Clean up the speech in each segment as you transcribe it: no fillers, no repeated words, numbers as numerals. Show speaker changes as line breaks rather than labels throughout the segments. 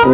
A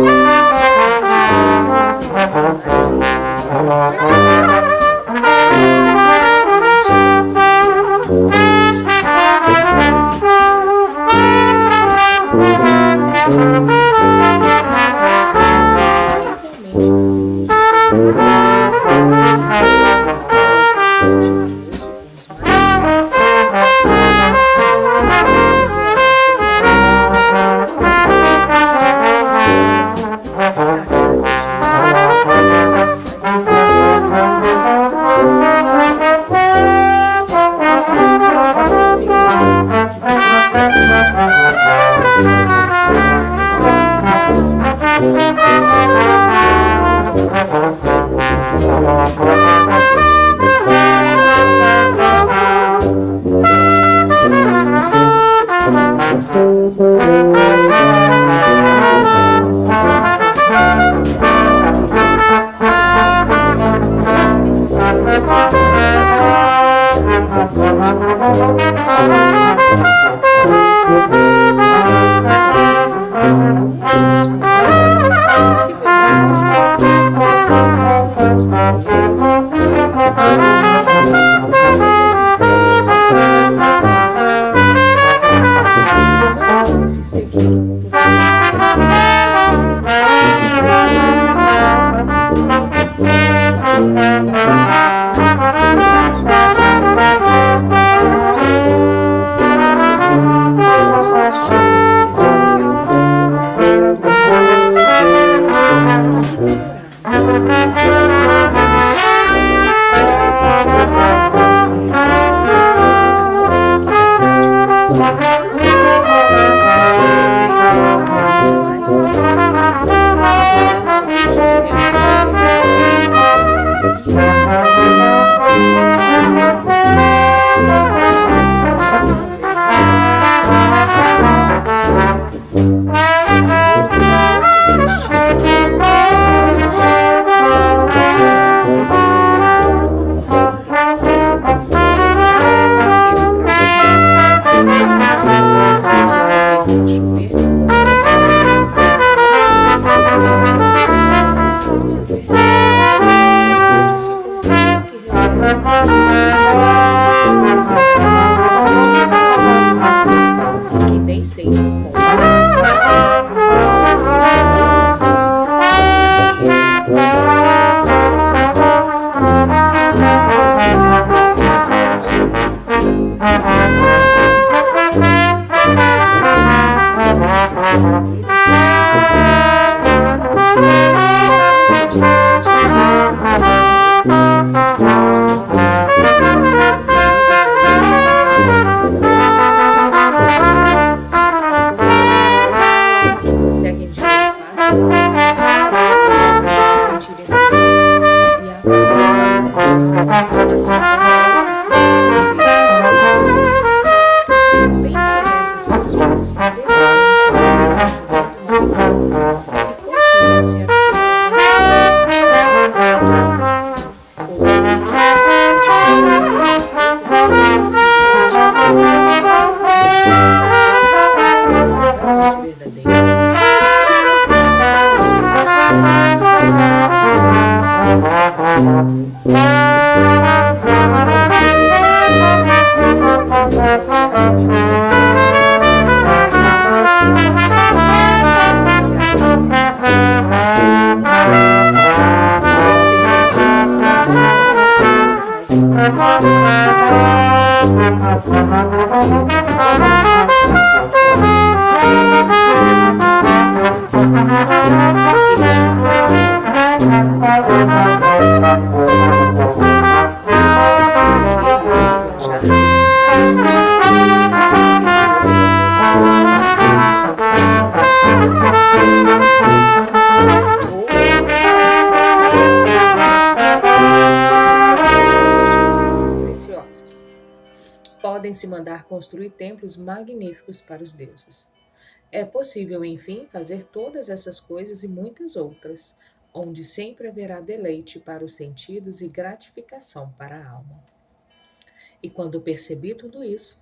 partir deles, analisei durante se realmente Deus tem sido generoso com os mais que se seguiram que nem sempre conseguem dinheiro fácil, se sentirem felizes e afastar-se de Deus, mas só pensem nessas pessoas independentes e confiam se as os podem se mandar construir templos magníficos para os deuses. É possível, enfim, fazer todas essas coisas e muitas outras, onde sempre haverá deleite para os sentidos e gratificação para a alma. E quando percebi tudo isso,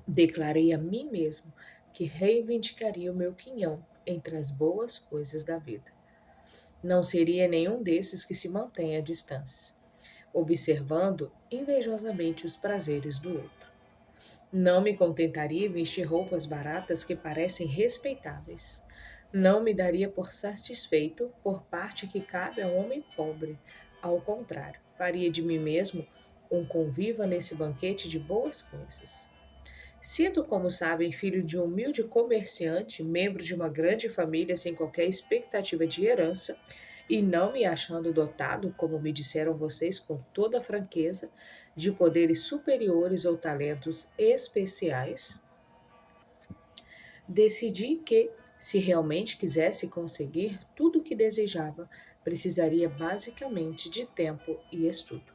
declarei a mim mesmo que reivindicaria o meu quinhão entre as boas coisas da vida. Não seria nenhum desses que se mantém à distância, observando invejosamente os prazeres do outro. Não me contentaria em vestir roupas baratas que parecem respeitáveis. Não me daria por satisfeito por parte que cabe ao homem pobre. Ao contrário, faria de mim mesmo um conviva nesse banquete de boas coisas. Sendo, como sabem, filho de um humilde comerciante, membro de uma grande família sem qualquer expectativa de herança, e não me achando dotado, como me disseram vocês com toda franqueza, de poderes superiores ou talentos especiais, decidi que, se realmente quisesse conseguir tudo o que desejava, precisaria basicamente de tempo e estudo.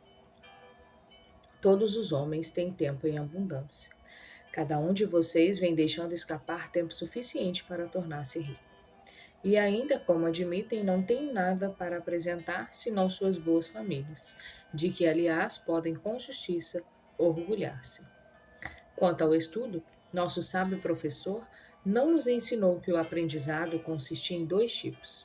Todos os homens têm tempo em abundância. Cada um de vocês vem deixando escapar tempo suficiente para tornar-se rico. E ainda, como admitem, não têm nada para apresentar senão suas boas famílias, de que, aliás, podem com justiça orgulhar-se. Quanto ao estudo, nosso sábio professor não nos ensinou que o aprendizado consistia em dois tipos.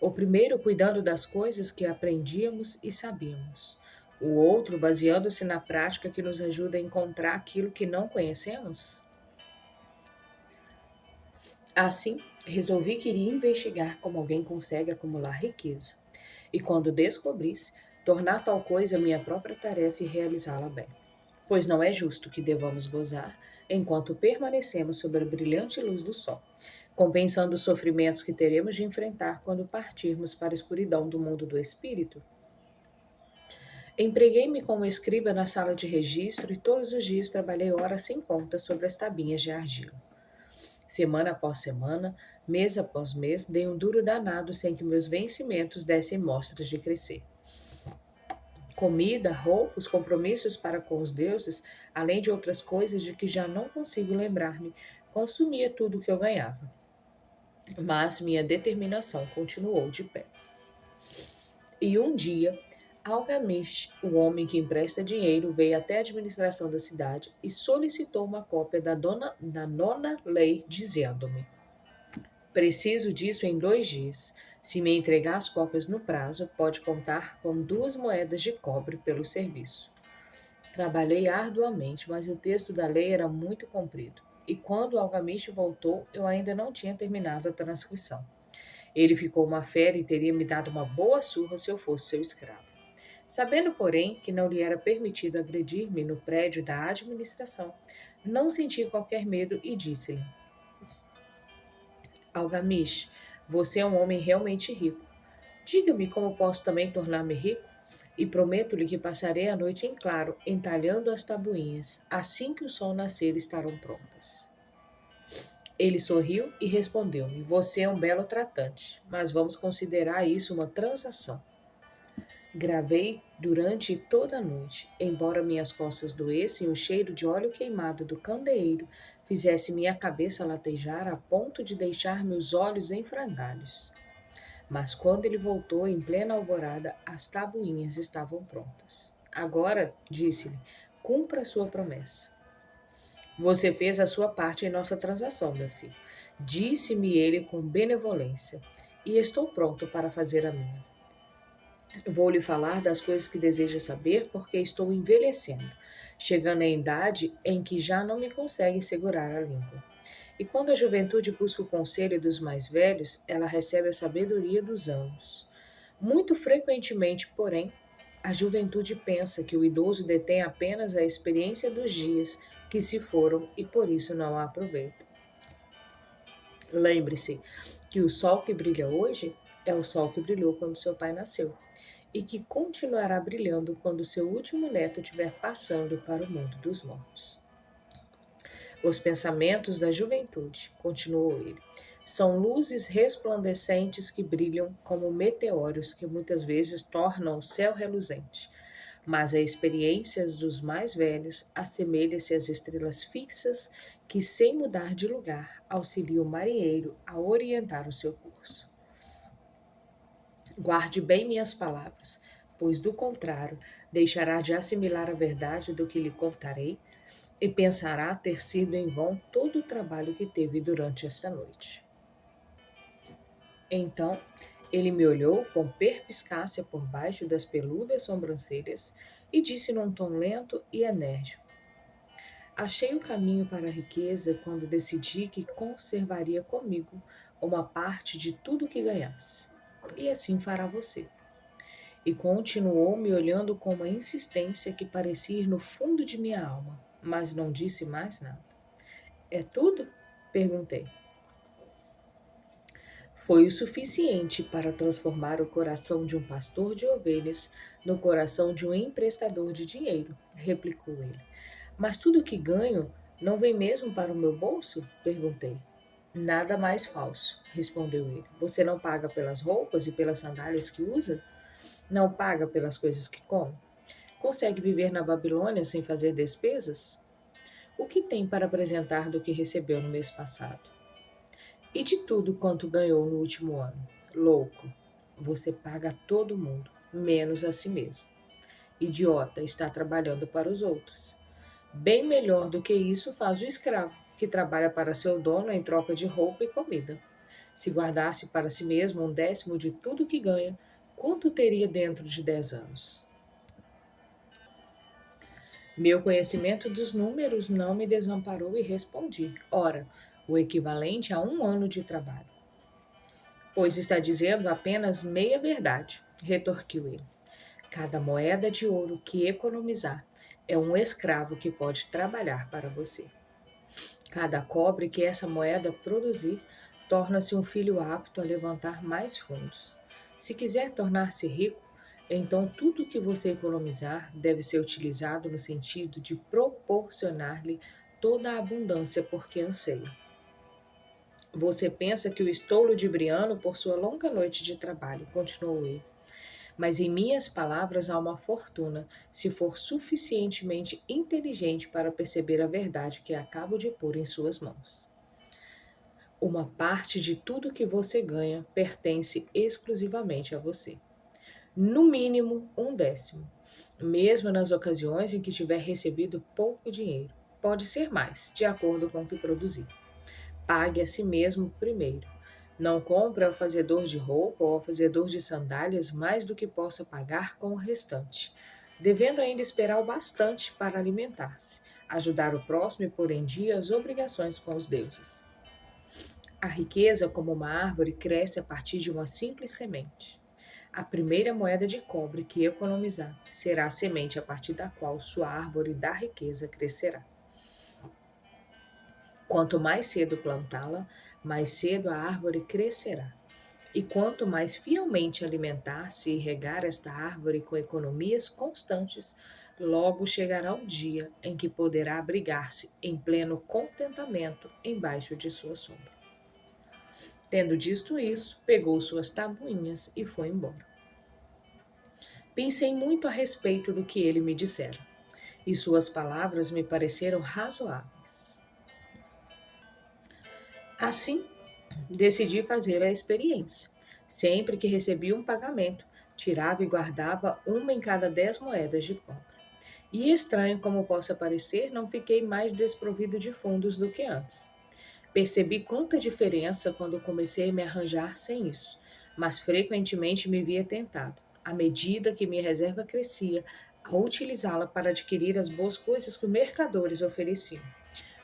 O primeiro, cuidando das coisas que aprendíamos e sabíamos. O outro, baseando-se na prática que nos ajuda a encontrar aquilo que não conhecemos. Assim, resolvi que iria investigar como alguém consegue acumular riqueza. E quando descobrisse, tornar tal coisa minha própria tarefa e realizá-la bem. Pois não é justo que devamos gozar enquanto permanecemos sob a brilhante luz do sol, compensando os sofrimentos que teremos de enfrentar quando partirmos para a escuridão do mundo do espírito. Empreguei-me como escriba na sala de registro e todos os dias trabalhei horas sem conta sobre as tabinhas de argila. Semana após semana, mês após mês, dei um duro danado sem que meus vencimentos dessem mostras de crescer. Comida, roupas, compromissos para com os deuses, além de outras coisas de que já não consigo lembrar-me, consumia tudo o que eu ganhava. Mas minha determinação continuou de pé. E um dia, Algamish, o homem que empresta dinheiro, veio até a administração da cidade e solicitou uma cópia da nona lei, dizendo-me: preciso disso em 2 dias. Se me entregar as cópias no prazo, pode contar com 2 moedas de cobre pelo serviço. Trabalhei arduamente, mas o texto da lei era muito comprido. E quando o algamista voltou, eu ainda não tinha terminado a transcrição. Ele ficou uma fera e teria me dado uma boa surra se eu fosse seu escravo. Sabendo, porém, que não lhe era permitido agredir-me no prédio da administração, não senti qualquer medo e disse-lhe: Algamish, você é um homem realmente rico. Diga-me como posso também tornar-me rico? E prometo-lhe que passarei a noite em claro, entalhando as tabuinhas. Assim que o sol nascer, estarão prontas. Ele sorriu e respondeu-me: você é um belo tratante, mas vamos considerar isso uma transação. Gravei durante toda a noite, embora minhas costas doessem e o cheiro de óleo queimado do candeeiro fizesse minha cabeça latejar a ponto de deixar meus olhos em frangalhos. Mas quando ele voltou em plena alvorada, as tabuinhas estavam prontas. Agora, disse-lhe, cumpra a sua promessa. Você fez a sua parte em nossa transação, meu filho. Disse-me ele com benevolência, e estou pronto para fazer a minha. Vou lhe falar das coisas que deseja saber, porque estou envelhecendo, chegando à idade em que já não me consegue segurar a língua. E quando a juventude busca o conselho dos mais velhos, ela recebe a sabedoria dos anos. Muito frequentemente, porém, a juventude pensa que o idoso detém apenas a experiência dos dias que se foram e por isso não a aproveita. Lembre-se que o sol que brilha hoje é o sol que brilhou quando seu pai nasceu e que continuará brilhando quando seu último neto estiver passando para o mundo dos mortos. Os pensamentos da juventude, continuou ele, são luzes resplandecentes que brilham como meteoros que muitas vezes tornam o céu reluzente. Mas a experiência dos mais velhos assemelha-se às estrelas fixas que, sem mudar de lugar, auxiliam o marinheiro a orientar o seu curso. Guarde bem minhas palavras, pois, do contrário, deixará de assimilar a verdade do que lhe contarei e pensará ter sido em vão todo o trabalho que teve durante esta noite. Então ele me olhou com perspicácia por baixo das peludas sobrancelhas e disse num tom lento e enérgico: Achei o caminho para a riqueza quando decidi que conservaria comigo uma parte de tudo que ganhasse. E assim fará você. E continuou me olhando com uma insistência que parecia ir no fundo de minha alma, mas não disse mais nada. É tudo? Perguntei. Foi o suficiente para transformar o coração de um pastor de ovelhas no coração de um emprestador de dinheiro, replicou ele. Mas tudo o que ganho não vem mesmo para o meu bolso? Perguntei. Nada mais falso, respondeu ele. Você não paga pelas roupas e pelas sandálias que usa? Não paga pelas coisas que come? Consegue viver na Babilônia sem fazer despesas? O que tem para apresentar do que recebeu no mês passado? E de tudo quanto ganhou no último ano? Louco, você paga a todo mundo, menos a si mesmo. Idiota, está trabalhando para os outros. Bem melhor do que isso faz o escravo, que trabalha para seu dono em troca de roupa e comida. Se guardasse para si mesmo 1/10 de tudo que ganha, quanto teria dentro de 10 anos? Meu conhecimento dos números não me desamparou e respondi: ora, o equivalente a 1 ano de trabalho. Pois está dizendo apenas meia verdade, retorquiu ele. Cada moeda de ouro que economizar é um escravo que pode trabalhar para você. Cada cobre que essa moeda produzir torna-se um filho apto a levantar mais fundos. Se quiser tornar-se rico, então tudo que você economizar deve ser utilizado no sentido de proporcionar-lhe toda a abundância por que anseia. Você pensa que o estolo de Briano por sua longa noite de trabalho, continuou ele. Mas em minhas palavras há uma fortuna, se for suficientemente inteligente para perceber a verdade que acabo de pôr em suas mãos. Uma parte de tudo que você ganha pertence exclusivamente a você. No mínimo 1/10, mesmo nas ocasiões em que tiver recebido pouco dinheiro. Pode ser mais, de acordo com o que produzir. Pague a si mesmo primeiro. Não compre ao fazedor de roupa ou ao fazedor de sandálias mais do que possa pagar com o restante, devendo ainda esperar o bastante para alimentar-se, ajudar o próximo e pôr em dia as obrigações com os deuses. A riqueza, como uma árvore, cresce a partir de uma simples semente. A primeira moeda de cobre que economizar será a semente a partir da qual sua árvore da riqueza crescerá. Quanto mais cedo plantá-la, mais cedo a árvore crescerá. E quanto mais fielmente alimentar-se e regar esta árvore com economias constantes, logo chegará o dia em que poderá abrigar-se em pleno contentamento embaixo de sua sombra. Tendo dito isso, pegou suas tabuinhas e foi embora. Pensei muito a respeito do que ele me dissera, e suas palavras me pareceram razoáveis. Assim, decidi fazer a experiência. Sempre que recebia um pagamento, tirava e guardava uma em cada 10 moedas de cobre. E estranho como possa parecer, não fiquei mais desprovido de fundos do que antes. Percebi quanta diferença quando comecei a me arranjar sem isso, mas frequentemente me via tentado, à medida que minha reserva crescia, a utilizá-la para adquirir as boas coisas que os mercadores ofereciam.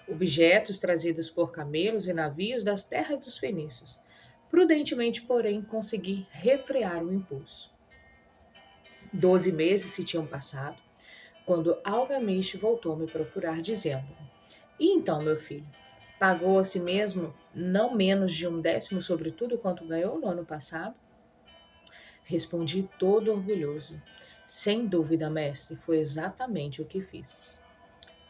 Objetos trazidos por camelos e navios das terras dos fenícios. Prudentemente, porém, consegui refrear o impulso. 12 meses se tinham passado, quando Algamish voltou a me procurar, dizendo: E então, meu filho, pagou a si mesmo não menos de 1/10 sobre tudo quanto ganhou no ano passado? Respondi todo orgulhoso. Sem dúvida, mestre, foi exatamente o que fiz.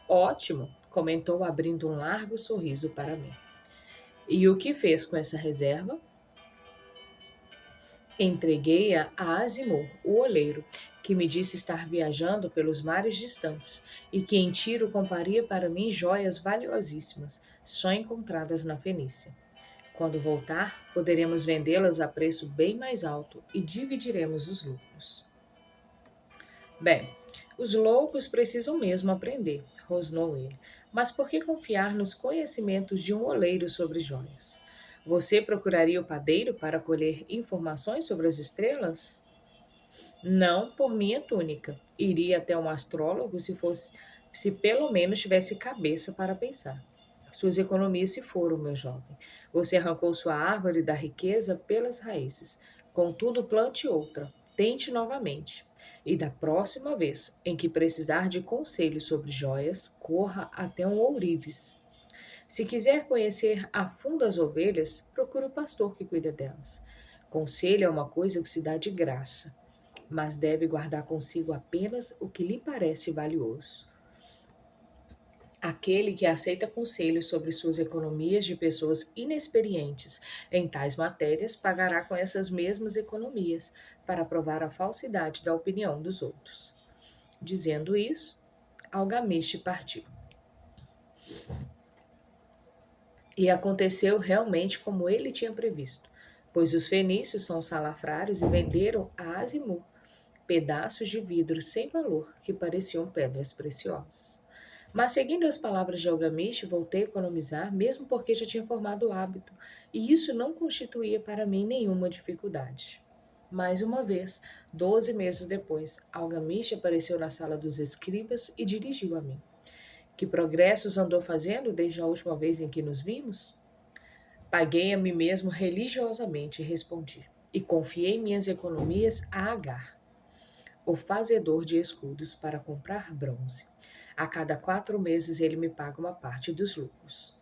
Ótimo, comentou abrindo um largo sorriso para mim. E o que fez com essa reserva? Entreguei-a a Asimor, o oleiro, que me disse estar viajando pelos mares distantes e que em Tiro compraria para mim joias valiosíssimas, só encontradas na Fenícia. Quando voltar, poderemos vendê-las a preço bem mais alto e dividiremos os lucros. Bem, os loucos precisam mesmo aprender, rosnou ele. Mas por que confiar nos conhecimentos de um oleiro sobre joias? Você procuraria o padeiro para colher informações sobre as estrelas? Não por minha túnica. Iria até um astrólogo se pelo menos tivesse cabeça para pensar. Suas economias se foram, meu jovem. Você arrancou sua árvore da riqueza pelas raízes. Contudo, plante outra. Tente novamente. E da próxima vez em que precisar de conselhos sobre joias, corra até um ourives. Se quiser conhecer a fundo as ovelhas, procure o pastor que cuida delas. Conselho é uma coisa que se dá de graça, mas deve guardar consigo apenas o que lhe parece valioso. Aquele que aceita conselhos sobre suas economias de pessoas inexperientes em tais matérias pagará com essas mesmas economias para provar a falsidade da opinião dos outros. Dizendo isso, Algamish partiu. E aconteceu realmente como ele tinha previsto, pois os fenícios são salafrários e venderam a Asimur pedaços de vidro sem valor que pareciam pedras preciosas. Mas seguindo as palavras de Algamish, voltei a economizar, mesmo porque já tinha formado o hábito, e isso não constituía para mim nenhuma dificuldade. Mais uma vez, 12 meses depois, Algamish apareceu na sala dos escribas e dirigiu a mim. Que progressos andou fazendo desde a última vez em que nos vimos? Paguei a mim mesmo religiosamente, respondi, e confiei minhas economias a Agar, o fazedor de escudos, para comprar bronze. A cada 4 meses ele me paga uma parte dos lucros.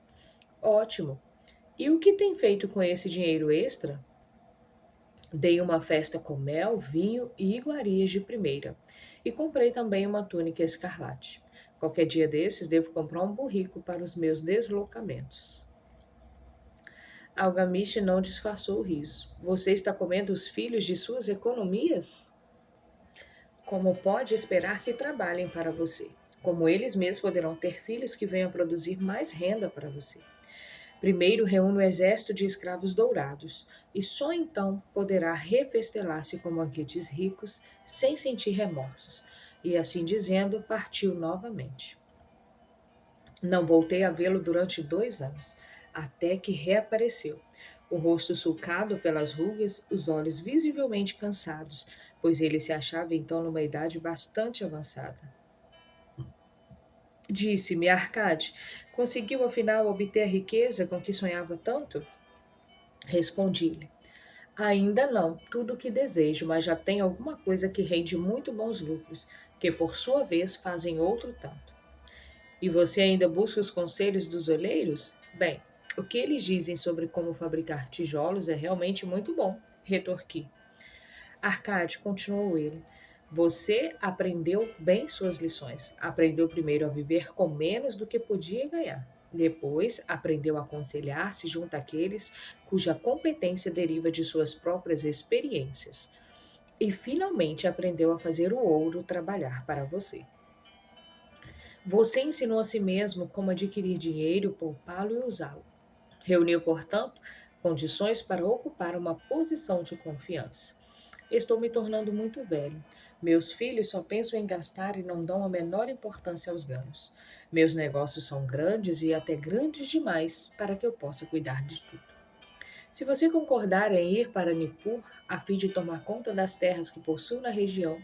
Ótimo! E o que tem feito com esse dinheiro extra? Dei uma festa com mel, vinho e iguarias de primeira. E comprei também uma túnica escarlate. Qualquer dia desses devo comprar um burrico para os meus deslocamentos. Algamish não disfarçou o riso. Você está comendo os filhos de suas economias? Como pode esperar que trabalhem para você? Como eles mesmos poderão ter filhos que venham produzir mais renda para você? Primeiro reúne o exército de escravos dourados, e só então poderá refestelar-se com banquetes ricos, sem sentir remorsos. E assim dizendo, partiu novamente. Não voltei a vê-lo durante 2 anos, até que reapareceu. O rosto sulcado pelas rugas, os olhos visivelmente cansados, pois ele se achava então numa idade bastante avançada. Disse-me, Arcade, conseguiu afinal obter a riqueza com que sonhava tanto? Respondi-lhe, ainda não, tudo o que desejo, mas já tenho alguma coisa que rende muito bons lucros, que por sua vez fazem outro tanto. E você ainda busca os conselhos dos olheiros? Bem, o que eles dizem sobre como fabricar tijolos é realmente muito bom, retorqui. Arcade, continuou ele, você aprendeu bem suas lições. Aprendeu primeiro a viver com menos do que podia ganhar. Depois, aprendeu a aconselhar-se junto àqueles cuja competência deriva de suas próprias experiências. E, finalmente, aprendeu a fazer o ouro trabalhar para você. Você ensinou a si mesmo como adquirir dinheiro, poupá-lo e usá-lo. Reuniu, portanto, condições para ocupar uma posição de confiança. Estou me tornando muito velho. Meus filhos só pensam em gastar e não dão a menor importância aos ganhos. Meus negócios são grandes e até grandes demais para que eu possa cuidar de tudo. Se você concordar em ir para Nippur a fim de tomar conta das terras que possuo na região,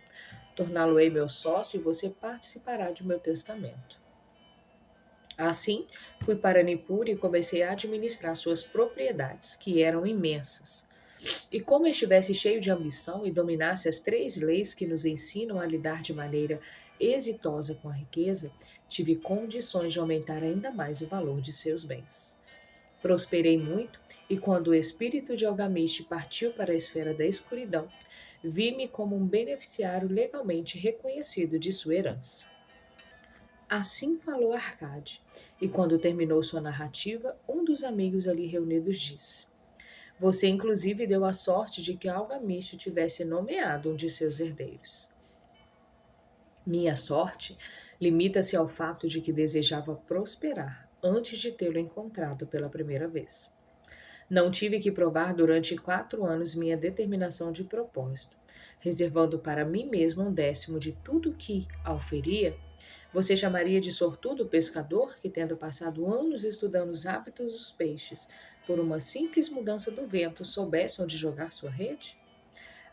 torná-lo-ei meu sócio e você participará de meu testamento. Assim, fui para Nippur e comecei a administrar suas propriedades, que eram imensas. E como estivesse cheio de ambição e dominasse as 3 leis que nos ensinam a lidar de maneira exitosa com a riqueza, tive condições de aumentar ainda mais o valor de seus bens. Prosperei muito, e quando o espírito de Algamish partiu para a esfera da escuridão, vi-me como um beneficiário legalmente reconhecido de sua herança. Assim falou Arcade, e quando terminou sua narrativa, um dos amigos ali reunidos disse: Você inclusive deu a sorte de que Algamish tivesse nomeado um de seus herdeiros. Minha sorte limita-se ao fato de que desejava prosperar antes de tê-lo encontrado pela primeira vez. Não tive que provar durante 4 anos minha determinação de propósito, reservando para mim mesmo 1/10 de tudo que, ao feria, Você chamaria de sortudo o pescador que, tendo passado anos estudando os hábitos dos peixes, por uma simples mudança do vento, soubesse onde jogar sua rede?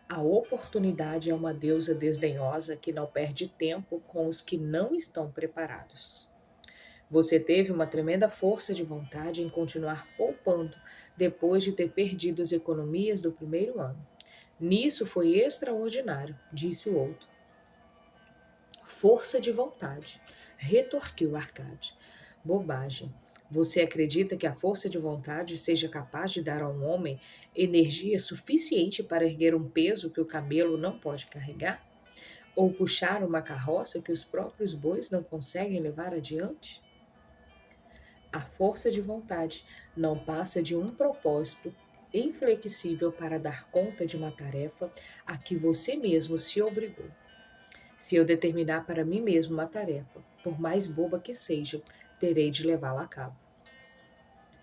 A oportunidade é uma deusa desdenhosa que não perde tempo com os que não estão preparados. Você teve uma tremenda força de vontade em continuar poupando depois de ter perdido as economias do primeiro ano. Nisso foi extraordinário, disse o outro. Força de vontade, retorquiu Arcade. Bobagem. Você acredita que a força de vontade seja capaz de dar a um homem energia suficiente para erguer um peso que o camelo não pode carregar? Ou puxar uma carroça que os próprios bois não conseguem levar adiante? A força de vontade não passa de um propósito inflexível para dar conta de uma tarefa a que você mesmo se obrigou. Se eu determinar para mim mesmo uma tarefa, por mais boba que seja, terei de levá-la a cabo.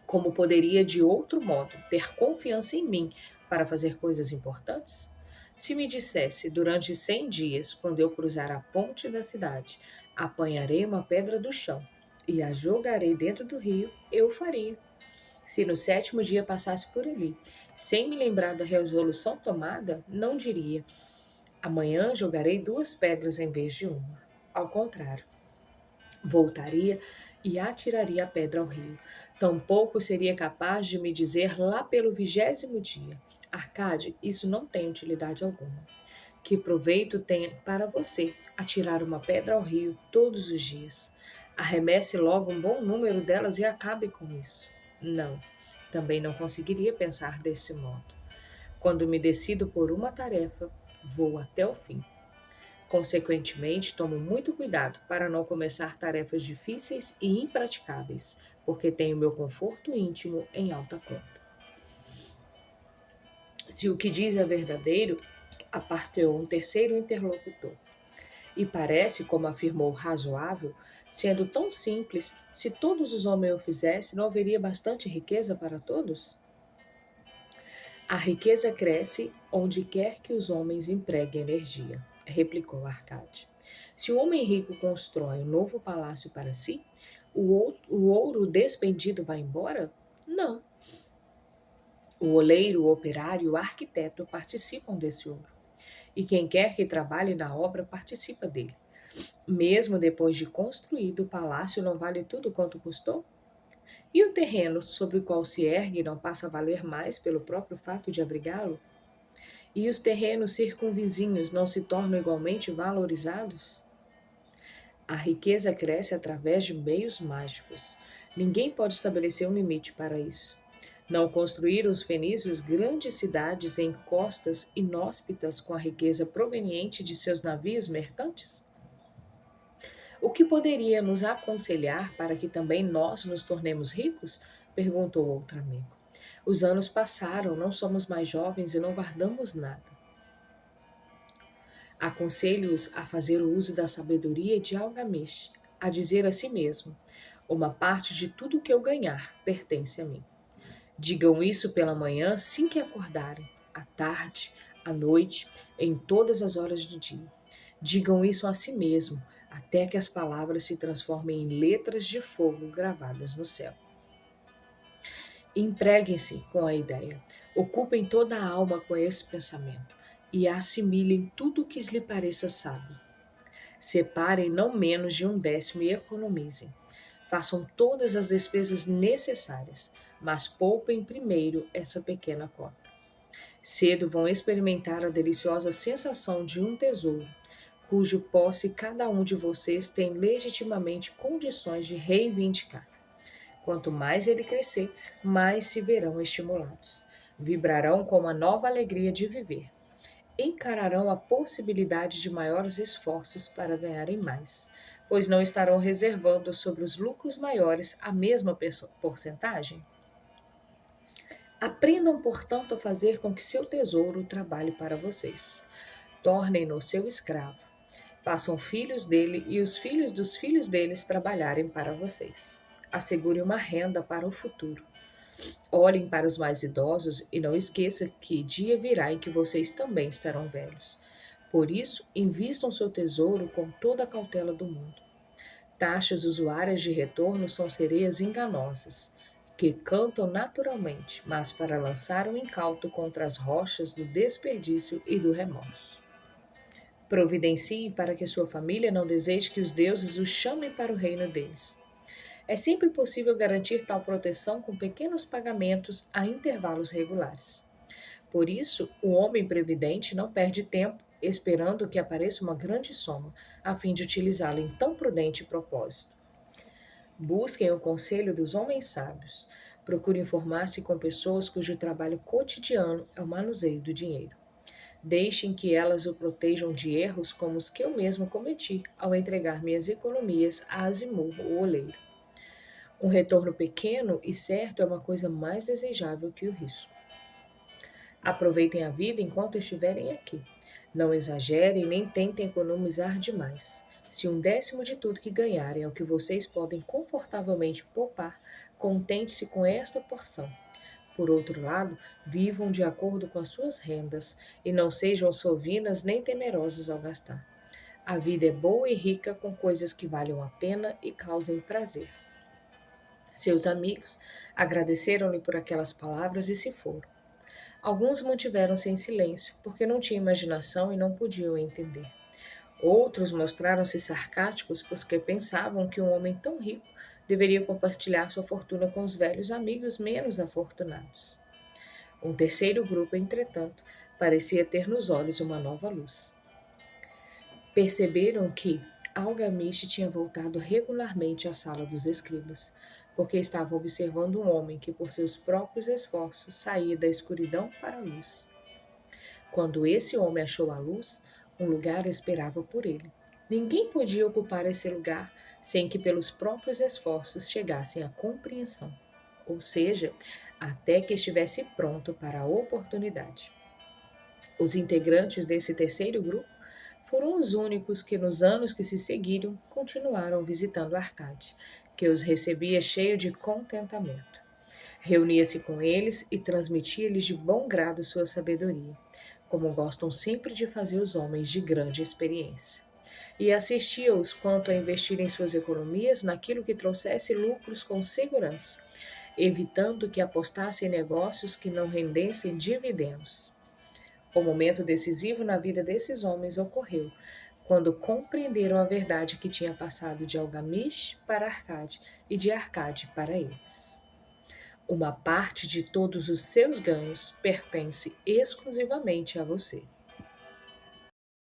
Como poderia, de outro modo, ter confiança em mim para fazer coisas importantes? Se me dissesse, durante 100 dias, quando eu cruzar a ponte da cidade, apanharei uma pedra do chão e a jogarei dentro do rio, eu faria. Se no sétimo dia passasse por ali, sem me lembrar da resolução tomada, não diria: amanhã jogarei 2 pedras em vez de uma. Ao contrário, voltaria e atiraria a pedra ao rio. Tampouco seria capaz de me dizer lá pelo 20º dia: Arcade, isso não tem utilidade alguma. Que proveito tem para você atirar uma pedra ao rio todos os dias? Arremesse logo um bom número delas e acabe com isso. Não, também não conseguiria pensar desse modo. Quando me decido por uma tarefa, vou até o fim. Consequentemente, tomo muito cuidado para não começar tarefas difíceis e impraticáveis, porque tenho meu conforto íntimo em alta conta. Se o que diz é verdadeiro, apartou um terceiro interlocutor. E parece, como afirmou, razoável, sendo tão simples, se todos os homens o fizessem, não haveria bastante riqueza para todos? A riqueza cresce onde quer que os homens empreguem energia, replicou Arcade. Se o homem rico constrói um novo palácio para si, o ouro despendido vai embora? Não. O oleiro, o operário e o arquiteto participam desse ouro. E quem quer que trabalhe na obra participa dele. Mesmo depois de construído, o palácio não vale tudo quanto custou? E o terreno sobre o qual se ergue não passa a valer mais pelo próprio fato de abrigá-lo? E os terrenos circunvizinhos não se tornam igualmente valorizados? A riqueza cresce através de meios mágicos. Ninguém pode estabelecer um limite para isso. Não construíram os fenícios grandes cidades em costas inóspitas com a riqueza proveniente de seus navios mercantes? O que poderia nos aconselhar para que também nós nos tornemos ricos? Perguntou outro amigo. Os anos passaram, não somos mais jovens e não guardamos nada. Aconselho-os a fazer o uso da sabedoria de Algamish, a dizer a si mesmo: uma parte de tudo que eu ganhar pertence a mim. Digam isso pela manhã assim que acordarem, à tarde, à noite, em todas as horas do dia. Digam isso a si mesmo, até que as palavras se transformem em letras de fogo gravadas no céu. Empreguem-se com a ideia, ocupem toda a alma com esse pensamento e assimilem tudo o que lhe pareça sábio. Separem não menos de 1/10 e economizem. Façam todas as despesas necessárias, mas poupem primeiro essa pequena cota. Cedo vão experimentar a deliciosa sensação de um tesouro, cujo posse cada um de vocês tem legitimamente condições de reivindicar. Quanto mais ele crescer, mais se verão estimulados. Vibrarão com uma nova alegria de viver. Encararão a possibilidade de maiores esforços para ganharem mais, pois não estarão reservando sobre os lucros maiores a mesma porcentagem. Aprendam, portanto, a fazer com que seu tesouro trabalhe para vocês. Tornem-no seu escravo. Façam filhos dele e os filhos dos filhos deles trabalharem para vocês. Assegure uma renda para o futuro. Olhem para os mais idosos e não esqueçam que dia virá em que vocês também estarão velhos. Por isso, invistam seu tesouro com toda a cautela do mundo. Taxas usuárias de retorno são sereias enganosas, que cantam naturalmente, mas para lançar um incauto contra as rochas do desperdício e do remorso. Providencie para que sua família não deseje que os deuses o chamem para o reino deles. É sempre possível garantir tal proteção com pequenos pagamentos a intervalos regulares. Por isso, o homem previdente não perde tempo esperando que apareça uma grande soma, a fim de utilizá-la em tão prudente propósito. Busquem o conselho dos homens sábios. Procure informar-se com pessoas cujo trabalho cotidiano é o manuseio do dinheiro. Deixem que elas o protejam de erros como os que eu mesmo cometi ao entregar minhas economias a Azimur, o oleiro. Um retorno pequeno e certo é uma coisa mais desejável que o risco. Aproveitem a vida enquanto estiverem aqui. Não exagerem nem tentem economizar demais. Se 1/10 de tudo que ganharem é o que vocês podem confortavelmente poupar, contente-se com esta porção. Por outro lado, vivam de acordo com as suas rendas e não sejam sovinas nem temerosos ao gastar. A vida é boa e rica com coisas que valham a pena e causem prazer. Seus amigos agradeceram-lhe por aquelas palavras e se foram. Alguns mantiveram-se em silêncio, porque não tinham imaginação e não podiam entender. Outros mostraram-se sarcásticos, porque pensavam que um homem tão rico deveria compartilhar sua fortuna com os velhos amigos menos afortunados. Um terceiro grupo, entretanto, parecia ter nos olhos uma nova luz. Perceberam que Algamish tinha voltado regularmente à sala dos escribas, porque estava observando um homem que, por seus próprios esforços, saía da escuridão para a luz. Quando esse homem achou a luz, um lugar esperava por ele. Ninguém podia ocupar esse lugar sem que, pelos próprios esforços, chegassem à compreensão, ou seja, até que estivesse pronto para a oportunidade. Os integrantes desse terceiro grupo foram os únicos que, nos anos que se seguiram, continuaram visitando Arcade, que os recebia cheio de contentamento. Reunia-se com eles e transmitia-lhes de bom grado sua sabedoria, como gostam sempre de fazer os homens de grande experiência. E assistia-os quanto a investirem suas economias naquilo que trouxesse lucros com segurança, evitando que apostassem em negócios que não rendessem dividendos. O momento decisivo na vida desses homens ocorreu quando compreenderam a verdade que tinha passado de Algamish para Arcade e de Arcade para eles. Uma parte de todos os seus ganhos pertence exclusivamente a você.